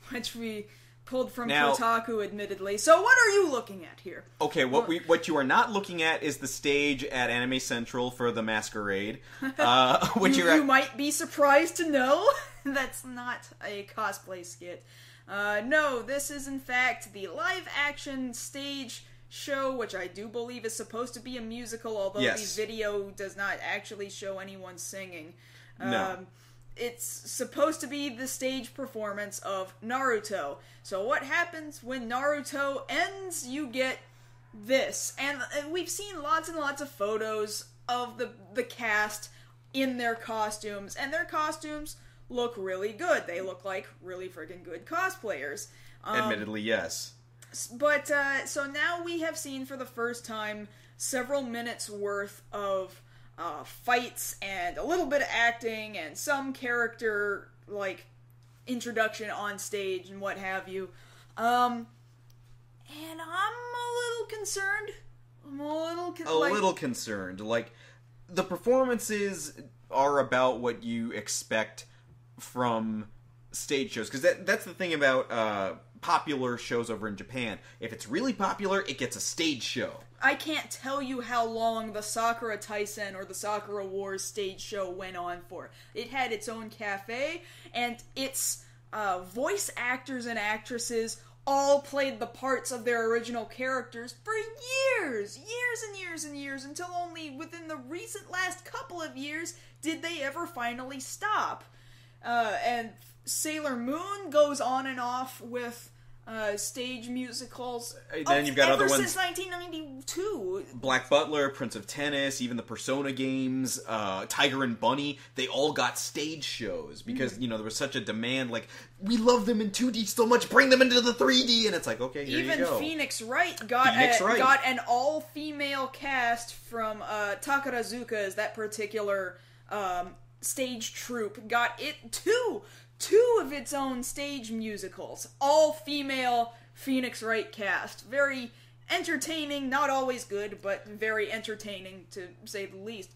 which we... pulled from Kotaku, admittedly. So what are you looking at here? Okay, what you are not looking at is the stage at Anime Central for the Masquerade. You might be surprised to know that's not a cosplay skit. No, this is in fact the live-action stage show, which I do believe is supposed to be a musical, although the video does not actually show anyone singing. No. It's supposed to be the stage performance of Naruto. So what happens when Naruto ends? You get this. And we've seen lots and lots of photos of the cast in their costumes. And their costumes look really good. They look like really friggin' good cosplayers. Admittedly, yes. But, so now we have seen for the first time several minutes worth of fights and a little bit of acting and some character, like, introduction on stage and what have you. And I'm a little concerned. Little concerned. Like, the performances are about what you expect from stage shows. Because that's the thing about popular shows over in Japan. If it's really popular, it gets a stage show. I can't tell you how long the Sakura Taisen or the Sakura Wars stage show went on for. It had its own cafe, and its voice actors and actresses all played the parts of their original characters for years and years and years, until only within the recent last couple of years did they ever finally stop. And Sailor Moon goes on and off with stage musicals. Then you've got other ones since 1992. Black Butler, Prince of Tennis, even the Persona games, Tiger and Bunny. They all got stage shows because there was such a demand. Like, we love them in 2D so much, bring them into the 3D, and it's like, okay, here you go. Even Phoenix Wright got an all-female cast from Takarazuka, is that particular stage troupe, got it two of its own stage musicals, all female Phoenix Wright cast. Very entertaining, not always good, but very entertaining to say the least.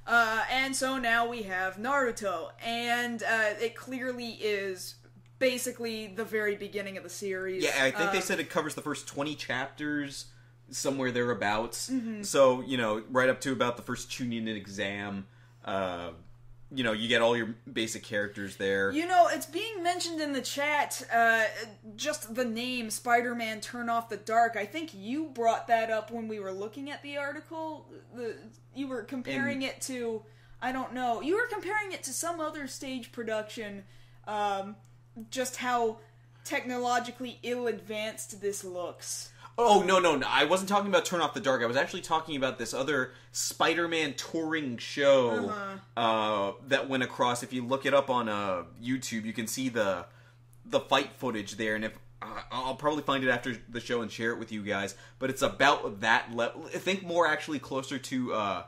And so now we have Naruto, and it clearly is basically the very beginning of the series. Yeah, I think they said it covers the first 20 chapters, somewhere thereabouts. Mm-hmm. So, right up to about the first Chunin exam. You get all your basic characters there. It's being mentioned in the chat, just the name Spider-Man Turn Off the Dark. I think you brought that up when we were looking at the article. You were comparing it to, I don't know, you were comparing it to some other stage production, just how technologically ill-advanced this looks. Oh, no, I wasn't talking about Turn Off the Dark. I was actually talking about this other Spider-Man touring show that went across. If you look it up on YouTube, you can see the fight footage there. And I'll probably find it after the show and share it with you guys. But it's about that level. I think more actually closer to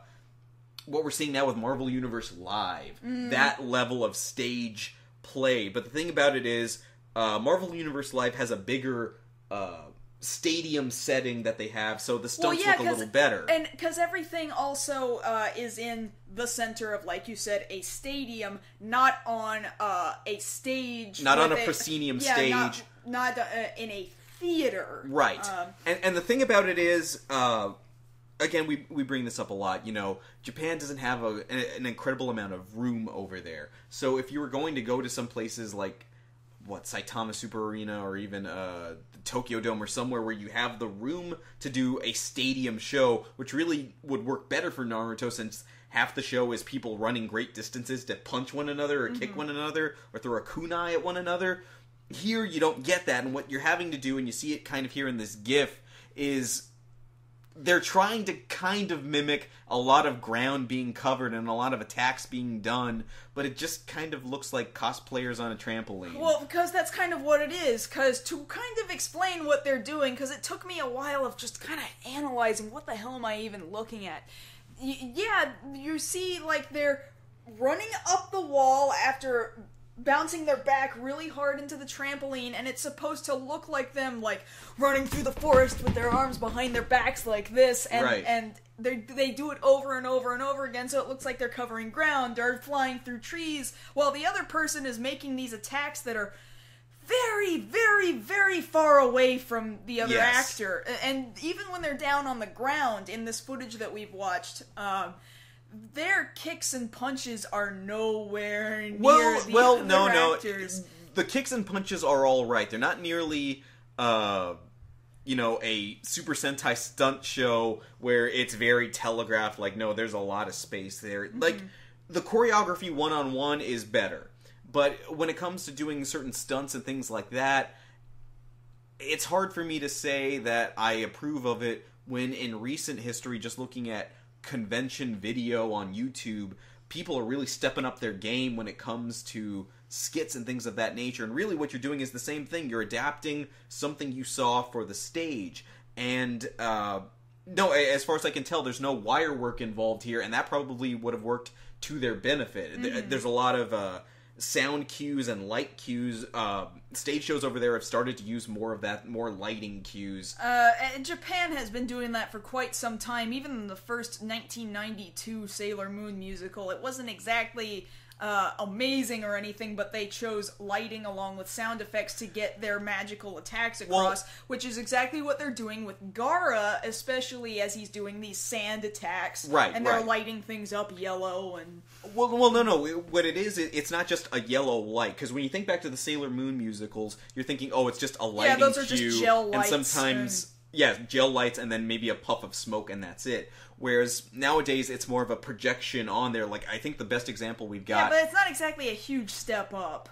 what we're seeing now with Marvel Universe Live. That level of stage play. But the thing about it is, Marvel Universe Live has a bigger stadium setting that they have, so the stunts look a little better. And because everything also is in the center of, like you said, a stadium, not on a stage. Not on a proscenium stage. Not in a theater. Right. And the thing about it is, again, we bring this up a lot, Japan doesn't have an incredible amount of room over there. So if you were going to go to some places like, Saitama Super Arena or even the Tokyo Dome or somewhere where you have the room to do a stadium show, which really would work better for Naruto since half the show is people running great distances to punch one another or kick one another or throw a kunai at one another. Here you don't get that, and what you're having to do, and you see it kind of here in this GIF, is they're trying to kind of mimic a lot of ground being covered and a lot of attacks being done, but it just kind of looks like cosplayers on a trampoline. Well, because that's kind of what it is, because to kind of explain what they're doing, because it took me a while of just kind of analyzing what the hell am I even looking at. Yeah, you see, like, they're running up the wall after bouncing their back really hard into the trampoline, and it's supposed to look like them, like, running through the forest with their arms behind their backs like this, and they do it over and over and over again, so it looks like they're covering ground or flying through trees, while the other person is making these attacks that are very, very, very far away from the other actor. And even when they're down on the ground in this footage that we've watched, their kicks and punches are nowhere near the other actors. The kicks and punches are all right. They're not nearly, a Super Sentai stunt show where it's very telegraphed. Like, no, there's a lot of space there. Mm-hmm. Like, the choreography one-on-one is better. But when it comes to doing certain stunts and things like that, it's hard for me to say that I approve of it when in recent history, just looking at convention video on YouTube, people are really stepping up their game when it comes to skits and things of that nature. And really what you're doing is the same thing. You're adapting something you saw for the stage. And no, as far as I can tell, there's no wire work involved here, and that probably would have worked to their benefit. Mm-hmm. There's a lot of sound cues and light cues. Stage shows over there have started to use more of that, more lighting cues. And Japan has been doing that for quite some time. Even in the first 1992 Sailor Moon musical, it wasn't exactly amazing or anything, but they chose lighting along with sound effects to get their magical attacks across, which is exactly what they're doing with Gaara, especially as he's doing these sand attacks. Right, and they're lighting things up yellow and... Well, no. What it is, it's not just a yellow light, because when you think back to the Sailor Moon musicals, you're thinking, oh, it's just a lighting cue. Yeah, those are just gel lights. And sometimes... Yeah, gel lights and then maybe a puff of smoke and that's it. Whereas nowadays it's more of a projection on there. Like, I think the best example we've got... Yeah, but it's not exactly a huge step up.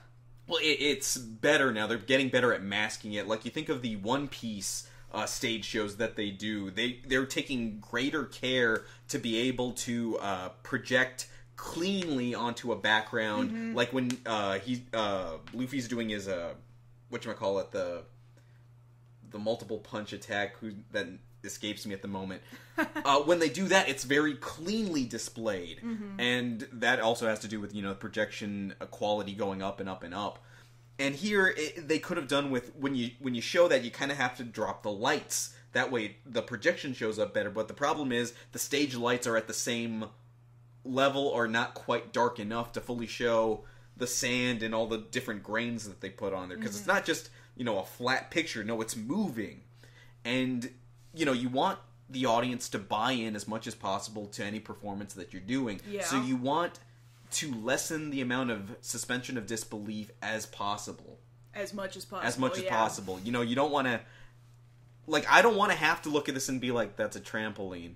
Well, it's better now. They're getting better at masking it. Like, you think of the One Piece stage shows that they do. They're taking greater care to be able to project cleanly onto a background. Like when Luffy's doing his whatchamacallit, the multiple punch attack that escapes me at the moment. When they do that, it's very cleanly displayed, and that also has to do with projection quality going up and up and up. And here they could have done with when you show that, you kind of have to drop the lights. That way the projection shows up better. But the problem is the stage lights are at the same level or not quite dark enough to fully show the sand and all the different grains that they put on there, because it's not just a flat picture. No, it's moving, and you want the audience to buy in as much as possible to any performance that you're doing. Yeah. So you want to lessen the amount of suspension of disbelief as possible. As much as possible. As much as possible. You don't want to... Like, I don't want to have to look at this and be like, that's a trampoline.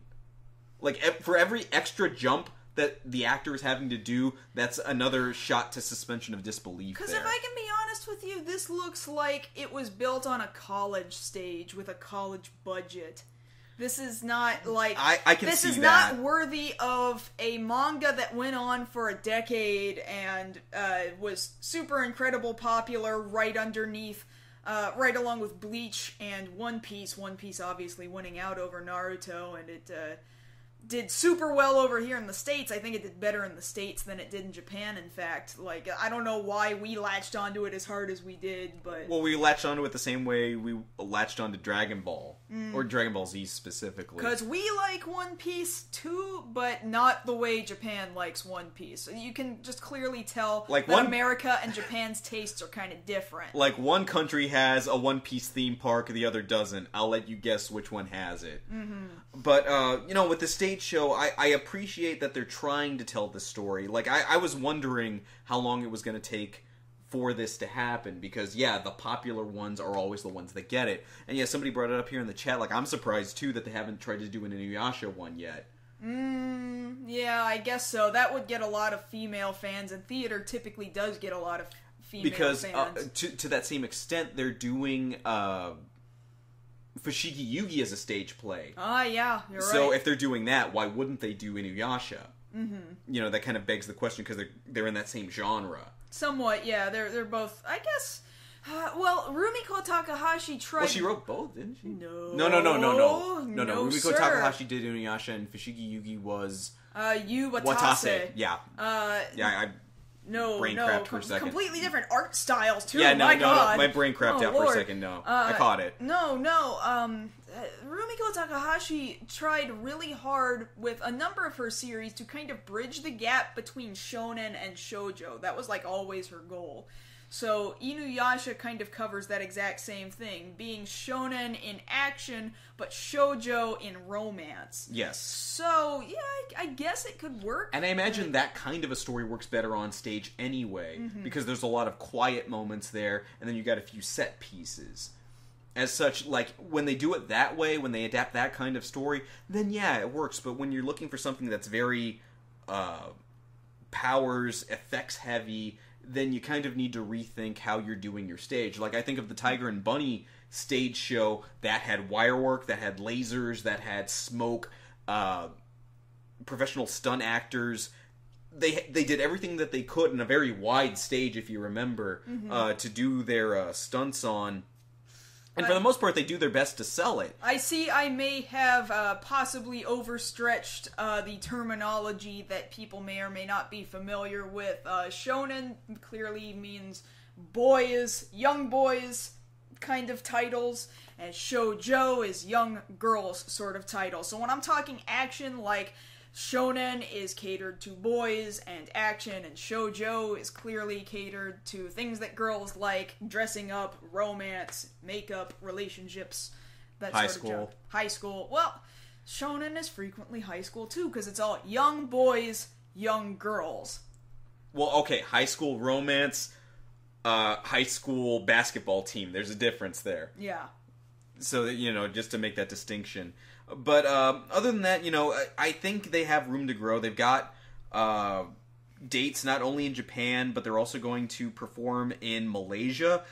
Like, for every extra jump that the actor is having to do, that's another shot to suspension of disbelief. Because if I can be honest with you, this looks like it was built on a college stage with a college budget. This is not like... I can this see is that. not worthy of a manga that went on for a decade and was super incredible popular right underneath, right along with Bleach and One Piece. One Piece obviously winning out over Naruto, and it did super well over here in the States. I think it did better in the States than it did in Japan, in fact. Like, I don't know why we latched onto it as hard as we did, but... Well, we latched onto it the same way we latched onto Dragon Ball. Or Dragon Ball Z specifically. Because we like One Piece too, but not the way Japan likes One Piece. You can just clearly tell that America and Japan's tastes are kind of different. Like, one country has a One Piece theme park, the other doesn't. I'll let you guess which one has it. But, with the stage show, I appreciate that they're trying to tell the story. Like, I was wondering how long it was going to take for this to happen, because the popular ones are always the ones that get it. And somebody brought it up here in the chat, like, I'm surprised too that they haven't tried to do an Inuyasha one yet. Yeah, I guess so. That would get a lot of female fans, and theater typically does get a lot of female fans. Because to that same extent, they're doing Fushigi Yugi as a stage play. Yeah, you're right. So if they're doing that, why wouldn't they do Inuyasha? That kind of begs the question, because they're in that same genre. Somewhat, yeah. They're both, I guess... Rumiko Takahashi tried... Well, she wrote both, didn't she? No. No. Rumiko sir. Takahashi did Inuyasha, and Fushigi Yugi was... Yu Watase. Watase, yeah. No, brain crapped for a second. Completely different art styles, too. Yeah, my God. My brain crapped out for a second, I caught it. Rumiko Takahashi tried really hard with a number of her series to kind of bridge the gap between shonen and shoujo. That was, like, always her goal. So, Inuyasha kind of covers that exact same thing, being shonen in action, but shoujo in romance. Yes. So, I guess it could work. And I imagine that kind of a story works better on stage anyway, because there's a lot of quiet moments there, and then you got a few set pieces. As such, like, when they do it that way, when they adapt that kind of story, then it works. But when you're looking for something that's very powers, effects heavy, then you kind of need to rethink how you're doing your stage. Like, I think of the Tiger and Bunny stage show that had wire work, that had lasers, that had smoke, professional stunt actors. They did everything that they could in a very wide stage, if you remember, to do their stunts on. And for the most part, they do their best to sell it. I see I may have possibly overstretched the terminology that people may or may not be familiar with. Shonen clearly means boys, young boys kind of titles, and shoujo is young girls sort of title. So when I'm talking action, like... Shonen is catered to boys and action, and shoujo is clearly catered to things that girls like, dressing up, romance, makeup, relationships, that high sort school. of junk. High school. Well, shonen is frequently high school too, because it's all young boys, young girls. Well, okay, high school romance, high school basketball team. There's a difference there. Yeah. So that, just to make that distinction. But other than that, I think they have room to grow. They've got dates not only in Japan, but they're also going to perform in Malaysia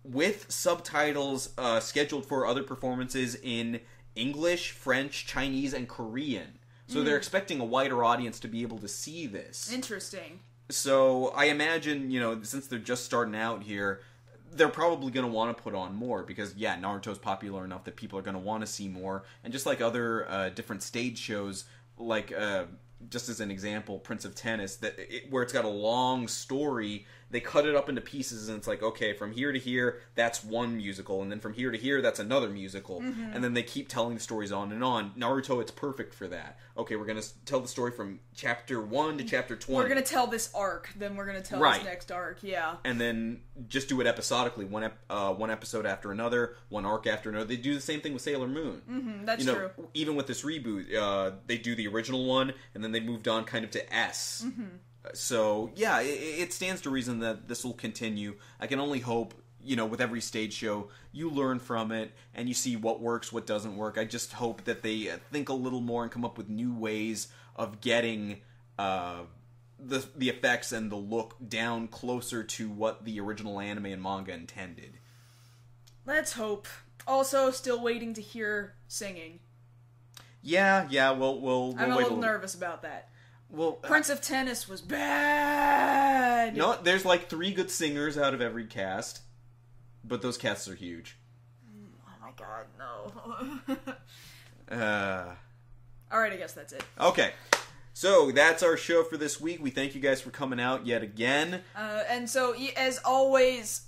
with subtitles scheduled for other performances in English, French, Chinese, and Korean. So they're expecting a wider audience to be able to see this. Interesting. So I imagine, since they're just starting out here, they're probably going to want to put on more because, Naruto's popular enough that people are going to want to see more. And just like other different stage shows, like, just as an example, Prince of Tennis, where it's got a long story, they cut it up into pieces, and it's like, okay, from here to here, that's one musical, and then from here to here, that's another musical. Mm-hmm. And then they keep telling the stories on and on. Naruto, it's perfect for that. Okay, we're going to tell the story from chapter 1 to chapter 20. We're going to tell this arc, then we're going to tell this next arc, yeah. And then just do it episodically, one episode after another, one arc after another. They do the same thing with Sailor Moon. Mm-hmm, that's true. Even with this reboot, they do the original one, and then they moved on kind of to S. Mm-hmm. So, yeah, it stands to reason that this will continue. I can only hope, with every stage show, you learn from it, and you see what works, what doesn't work. I just hope that they think a little more and come up with new ways of getting the effects and the look down closer to what the original anime and manga intended. Let's hope. Also, still waiting to hear singing. Yeah, we'll I'm a wait little nervous about that. Well, Prince of Tennis was bad. No, there's like 3 good singers out of every cast, but those casts are huge. Oh my god, no. Alright, I guess that's it. Okay. So, that's our show for this week. We thank you guys for coming out yet again. And so, as always,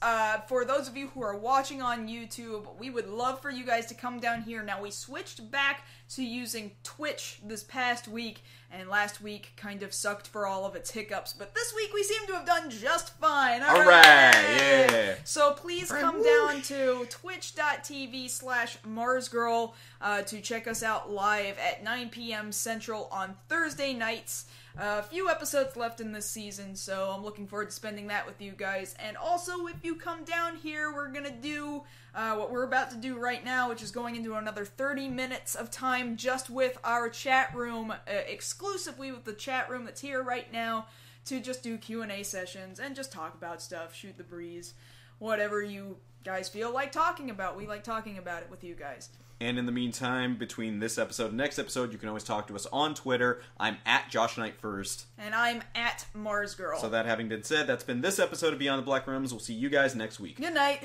for those of you who are watching on YouTube, we would love for you guys to come down here. Now, we switched back to using Twitch this past week, and last week kind of sucked for all of its hiccups, but this week we seem to have done just fine. All right, yeah. So please come down to twitch.tv/MarsGirl to check us out live at 9 p.m. Central on Thursday nights. A few episodes left in this season, so I'm looking forward to spending that with you guys. And also, if you come down here, we're gonna do what we're about to do right now, which is going into another 30 minutes of time just with our chat room, exclusively with the chat room that's here right now, to just do Q&A sessions and just talk about stuff, shoot the breeze, whatever you guys feel like talking about. We like talking about it with you guys. And in the meantime, between this episode and next episode, you can always talk to us on Twitter. I'm at JoshKnight1st. And I'm at MarsGirl. So that having been said, that's been this episode of Beyond the Black Rooms. We'll see you guys next week. Good night.